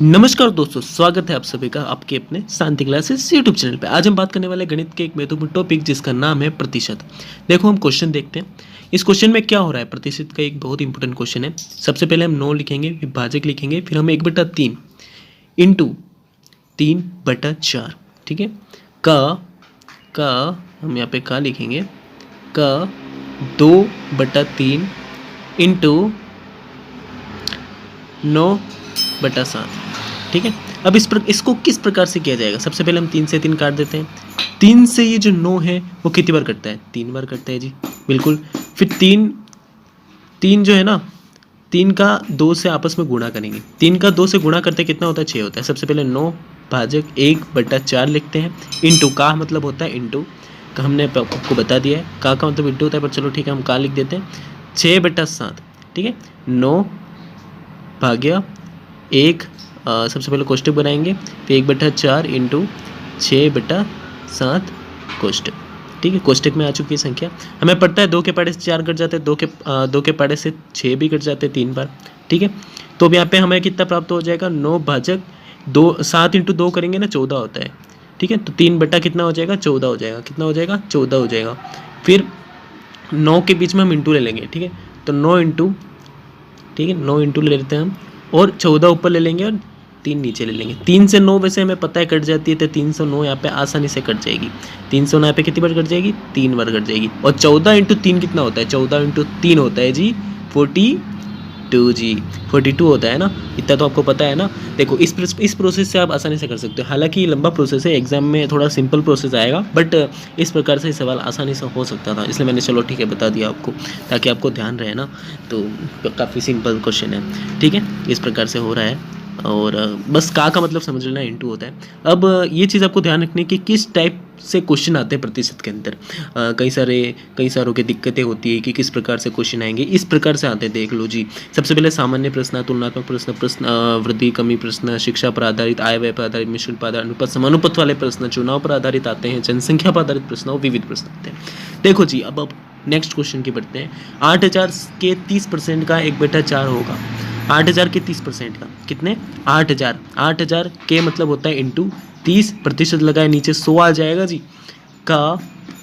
नमस्कार दोस्तों, स्वागत है आप सभी का आपके अपने शांति क्लासेस यूट्यूब चैनल पे। आज हम बात करने वाले गणित के एक महत्वपूर्ण टॉपिक जिसका नाम है प्रतिशत। देखो हम क्वेश्चन देखते हैं। इस क्वेश्चन में क्या हो रहा है, प्रतिशत का एक बहुत इंपॉर्टेंट क्वेश्चन है। सबसे पहले हम 9 लिखेंगे, विभाजक लिखेंगे, फिर हम 1/3 इंटू 3/4, ठीक है। का हम यहाँ पे का लिखेंगे, का 2/3 इंटू 9/7, ठीक है। अब इसको किस प्रकार से किया जाएगा। सबसे पहले हम 3 से 3 काट देते हैं। 3 से ये जो 9 है वो कितनी बार कटता है, 3 बार कटता है जी, बिल्कुल। फिर 3 जो है ना, 3 का 2 से आपस में गुणा करेंगे। 3 का 2 से गुणा करते कितना होता है, 6 होता है। सबसे पहले 9 भाजक 1/4 लिखते हैं। इंटू का मतलब होता है इंटू का, हमने आपको बता दिया है का मतलब इंटू होता है, पर चलो ठीक है हम का लिख देते हैं। 6/7, ठीक है। 9 भाग्या 1, सबसे पहले कोष्टक बनाएंगे, फिर 1/4 इंटू 6/7 कोष्टक, ठीक है। कोष्टक में आ चुकी है संख्या। हमें पता है 2 के पाड़े से 4 कट जाते हैं, 2 के पाड़े से 6 भी कट जाते हैं 3 बार, ठीक है। तो अब यहाँ पे हमें कितना प्राप्त हो जाएगा, 9 भाजक 2, 7 इंटू 2 करेंगे ना, 14 होता है, ठीक है। तो 3 बटा कितना हो जाएगा, 14 हो जाएगा। कितना हो जाएगा, 14 हो जाएगा। फिर 9 के बीच में हम इंटू ले लेंगे, ठीक है। तो 9 इंटू, ठीक है, 9 इंटू ले लेते हैं हम, और 14 ऊपर ले लेंगे और 3 नीचे ले लेंगे। 3 से 9 वैसे हमें पता है कट जाती है, तो 309 यहाँ पे आसानी से कट जाएगी। 309 यहाँ पे कितनी बार कट जाएगी, 3 बार कट जाएगी। और 14 इंटू 3 कितना होता है, 14 इंटू 3 होता है जी 42 जी, 42 होता है ना, इतना तो आपको पता है ना। देखो इस प्रोसेस से आप आसानी से कर सकते हो। हालांकि लंबा प्रोसेस है, एग्जाम में थोड़ा सिंपल प्रोसेस आएगा, बट इस प्रकार से सवाल आसानी से हो सकता था, इसलिए मैंने चलो ठीक है बता दिया आपको, ताकि आपको ध्यान रहे ना। तो काफ़ी सिंपल क्वेश्चन है, ठीक है। इस प्रकार से हो रहा है, और बस का मतलब समझ लेना इंटू होता है। अब ये चीज़ आपको ध्यान रखनी है कि किस टाइप से क्वेश्चन आते हैं प्रतिशत के अंदर। कई सारों की दिक्कतें होती है कि किस प्रकार से क्वेश्चन आएंगे। इस प्रकार से आते हैं, देख लो जी। सबसे पहले सामान्य प्रश्न, तुलनात्मक प्रश्न, वृद्धि कमी प्रश्न, शिक्षा पर आधारित, आय व्यय पर आधारित, मिश्रण पर आधारित, अनुपात समानुपात वाले प्रश्न, चुनाव पर आधारित आते हैं, जनसंख्या पर आधारित प्रश्न और विविध प्रश्न आते हैं। देखो जी, अब नेक्स्ट क्वेश्चन की बढ़ते हैं। 8000 के 30% का 1/4 होगा। 8000 के 30% का कितने, 8000 के मतलब होता है इंटू 30% लगाए, नीचे 100 आ जाएगा जी। का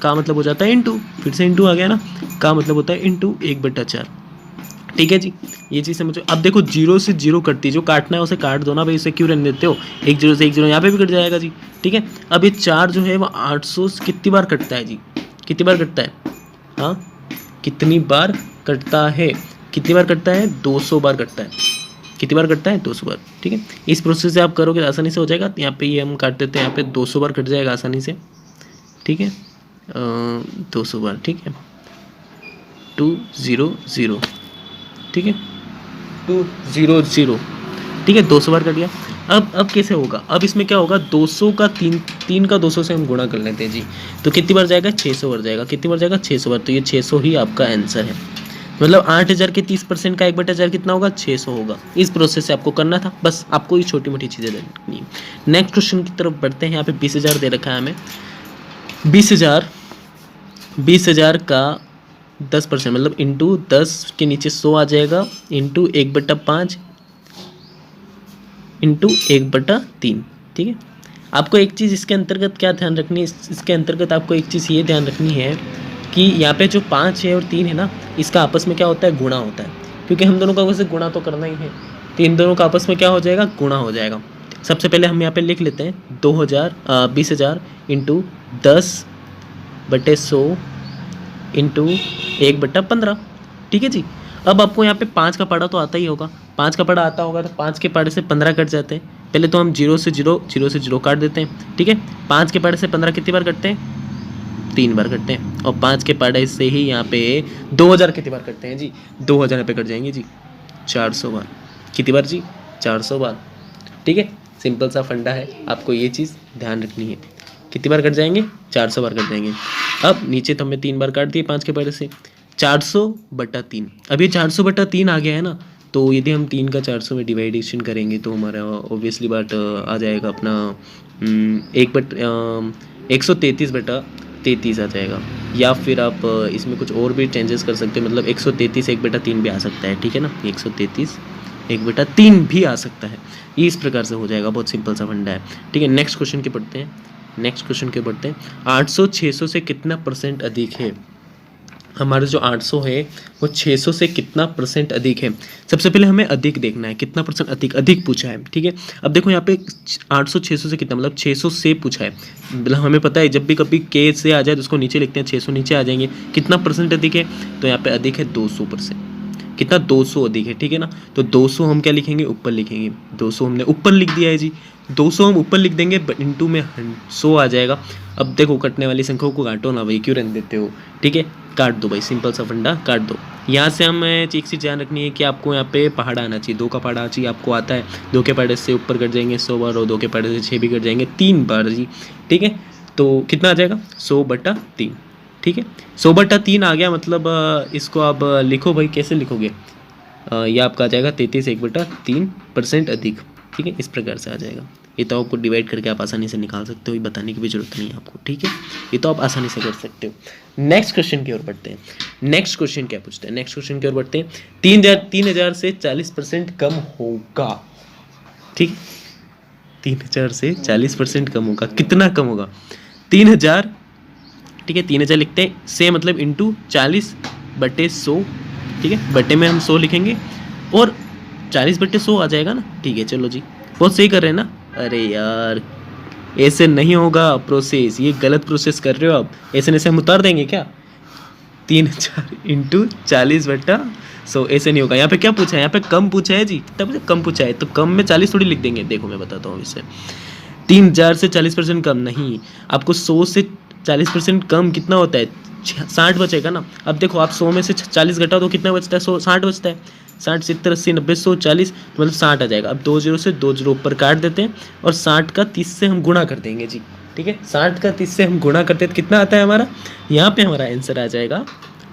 मतलब हो जाता है इंटू, फिर से इंटू आ गया ना, का मतलब होता है इंटू 1/4, ठीक है जी। ये चीज़ समझो। अब देखो 0 से 0 कटती है, जो काटना है उसे काट दो ना भाई, उसे क्यों रहने देते हो। 1 0 से 1 0 यहाँ पे भी कट जाएगा जी, ठीक है। अब ये 4 जो है वो 800 कितनी बार कटता है जी, कितनी बार कटता है, हाँ कितनी बार कटता है, कितनी बार कटता है, 200 बार कटता है। कितनी बार कटता है, 200 बार, ठीक है। इस प्रोसेस से आप करोगे आसानी से हो जाएगा। यहाँ पे ये हम काट देते हैं, यहाँ पे 200 बार कट जाएगा आसानी से, ठीक है। 200 बार, ठीक है। 200, ठीक है, 200, ठीक है, 200 बार कट गया। अब कैसे होगा, अब इसमें क्या होगा, 200 का 3 का 200 से हम गुणा कर लेते हैं जी। तो कितनी बार जाएगा, 600 बार जाएगा। कितनी बार जाएगा, 600 बार। तो ये 600 ही आपका आंसर है। मतलब 8000 के 30% का 1/4 कितना होगा, 600 होगा। इस प्रोसेस से आपको करना था, बस आपको ये छोटी मोटी चीज़ें देखनी है। नेक्स्ट क्वेश्चन की तरफ बढ़ते हैं। यहाँ पे 20,000 दे रखा है हमें। 20,000 का 10% मतलब इंटू 10 के नीचे 100 आ जाएगा, इंटू 1/5 इंटू 1/3, ठीक है। आपको एक चीज़ इसके अंतर्गत क्या ध्यान रखनी है, इसके अंतर्गत आपको एक चीज़ ये ध्यान रखनी है कि यहाँ पे जो 5 है और 3 है ना, इसका आपस में क्या होता है, गुणा होता है। क्योंकि हम दोनों का वैसे गुणा तो करना ही है, तो इन दोनों का आपस में क्या हो जाएगा, गुणा हो जाएगा। सबसे पहले हम यहाँ पे लिख लेते हैं 20,000 इंटू 10/100 इंटू 1/15, ठीक है जी। अब आपको यहाँ पे 5 का पाड़ा तो आता ही होगा, 5 का पाड़ा आता होगा, तो 5 के पाड़े से 15 कट जाते हैं। पहले तो हम 0 से 0 काट देते हैं, ठीक है। 5 के पाड़े से 15 कितनी बार कटते हैं, 3 बार कटते हैं। और 5 के पाड़े से ही यहाँ पे 2000 कितनी बार कटते हैं जी, 2000 पे कट जाएंगे जी 400 बार। कितनी बार जी, 400 बार, ठीक है। सिंपल सा फंडा है, आपको ये चीज़ ध्यान रखनी है। कितनी बार कट जाएंगे, 400 बार कट जाएंगे। अब नीचे तो हमने 3 बार काट दिए 5 के पाड़े से, 400/3। अब ये 400/3 आ गया है ना, तो यदि हम 3 का 400 में डिवाइडेशन करेंगे तो हमारा ऑब्वियसली बात आ जाएगा अपना 133/33 आ जाएगा। या फिर आप इसमें कुछ और भी चेंजेस कर सकते हो, मतलब 133 1/3 भी आ सकता है, ठीक है ना। 133 1/3 भी आ सकता है। ये इस प्रकार से हो जाएगा, बहुत सिंपल सा फंडा है। ठीक है, नेक्स्ट क्वेश्चन के पढ़ते हैं। 800 600 से कितना परसेंट अधिक है? हमारा जो 800 है वो 600 से कितना परसेंट अधिक है? सबसे पहले हमें अधिक देखना है, कितना परसेंट अधिक, अधिक पूछा है। ठीक है, अब देखो यहाँ पे 800 600 से कितना, मतलब 600 से पूछा है, मतलब हमें पता है जब भी कभी के से आ जाए तो उसको नीचे लिखते हैं, 600 नीचे आ जाएंगे। कितना परसेंट अधिक है? तो यहाँ पे अधिक है 200%। कितना? 200 अधिक है। ठीक है ना, तो 200 हम क्या लिखेंगे? ऊपर लिखेंगे। 200 हमने ऊपर लिख दिया है जी, 200 हम ऊपर लिख देंगे, इंटू में 100 आ जाएगा। अब देखो कटने वाली संख्याओं को काटो ना भाई, क्यों रहने देते हो? ठीक है, काट दो भाई, सिंपल सा फंडा, काट दो। यहाँ से हमें एक चीज़ ध्यान रखनी है कि आपको यहाँ पे पहाड़ा आना चाहिए, 2 का पहाड़ा आना चाहिए, आपको आता है। 2 के पहाड़े से ऊपर कट जाएंगे 100 बार, और 2 के पहाड़े से 6 भी कट जाएंगे 3 बार जी। ठीक है, तो कितना आ जाएगा? 100/3। ठीक है, 100/3 आ गया, मतलब इसको आप लिखो भाई, कैसे लिखोगे? यह आपका आ जाएगा 33 1/3% अधिक। ठीक है, इस प्रकार से आ जाएगा। ये तो आपको डिवाइड करके आप आसानी से निकाल सकते हो, ये बताने की भी जरूरत नहीं है आपको। ठीक है, ये तो आप आसानी से कर सकते हो। नेक्स्ट क्वेश्चन की ओर बढ़ते हैं। नेक्स्ट क्वेश्चन क्या पूछते हैं? नेक्स्ट क्वेश्चन की ओर बढ़ते हैं। 3000 से 40% कम होगा। ठीक, 3000 से 40% कम होगा। कितना कम होगा? 3000। ठीक है, 3000 लिखते हैं, से मतलब इंटू 40/100। ठीक है, बटे में हम 100 लिखेंगे और 40/100 आ जाएगा ना। ठीक है, चलो जी, बहुत सही कर रहे हैं ना। अरे यार, ऐसे नहीं होगा प्रोसेस, ये गलत प्रोसेस कर रहे हो आप। ऐसे हम उतार देंगे क्या? 3000 इंटू 40/100, ऐसे नहीं होगा। यहाँ पे क्या पूछा है? यहाँ पे कम पूछा है जी, तब कम पूछा है तो कम में 40 थोड़ी लिख देंगे। देखो मैं बताता हूँ इससे, 3000 से 40% कम नहीं, आपको 100 से 40% कम कितना होता है? 60 बचेगा ना। अब देखो आप 100 में से 40 घटाओ तो कितना बचता है? 60 बचता है। 60 70 80 90 100 40, मतलब 60 आ जाएगा। अब 2 0 से 2 0 ऊपर काट देते हैं और 60 का 30 से हम गुणा कर देंगे जी। ठीक है, 60 का 30 से हम गुणा करते हैं तो कितना आता है हमारा? यहाँ पे हमारा आंसर आ जाएगा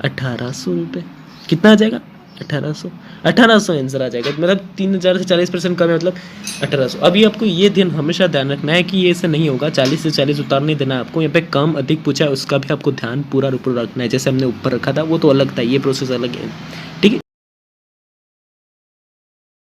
1800 रुपये। कितना आ जाएगा? 1800 आंसर आ जाएगा। मतलब 3000 से 40% कम है, मतलब 1800। अभी आपको ये ध्यान हमेशा ध्यान रखना है कि ये ऐसे नहीं होगा, 40 से 40 उतारने देना है आपको। यहाँ पे कम अधिक पूछा है, उसका भी आपको ध्यान पूरा ऊपर रखना है। जैसे हमने ऊपर रखा था वो तो अलग था, ये प्रोसेस अलग है।